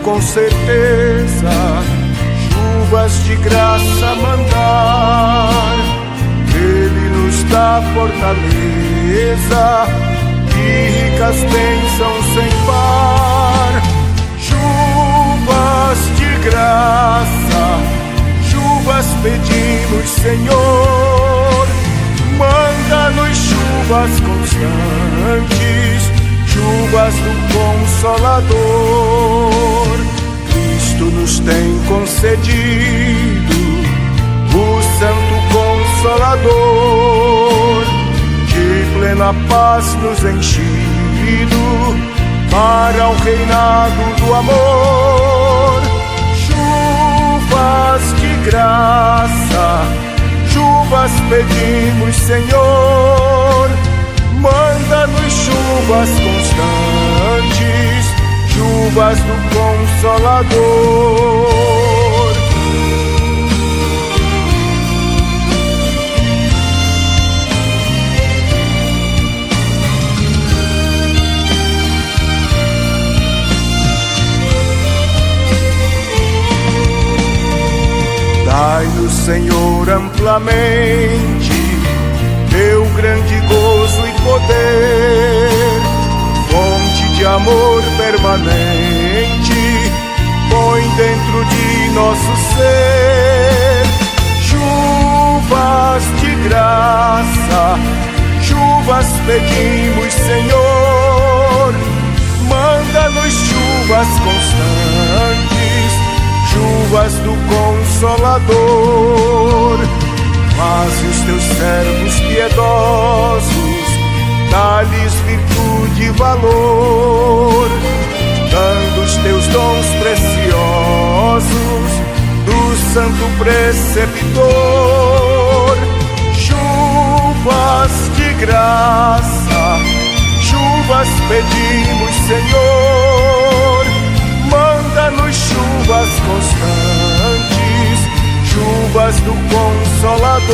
com certeza chuvas de graça mandar. Ele nos dá fortaleza e ricas bênçãos sem par. Chuvas de graça, chuvas pedimos, Senhor. Manda-nos chuvas constantes, chuvas do Consolador. Cristo nos tem concedido o Santo Consolador, de plena paz nos enchido para o reinado do amor. Chuvas de graça, chuvas pedimos, Senhor. Manda-nos chuvas constantes, chuvas do Consolador. Dai-nos, Senhor, amplamente teu grande gozo e poder, fonte de amor permanente, põe dentro de nosso ser. Chuvas de graça, chuvas pedimos, Senhor. Manda-nos chuvas constantes, chuvas do Consolador. Faze os teus servos piedosos, dá-lhes virtude e valor, dando os teus dons preciosos do Santo Preceptor. Chuvas de graça, chuvas pedimos, Senhor. Manda-nos chuvas constantes, chuvas do Consolador.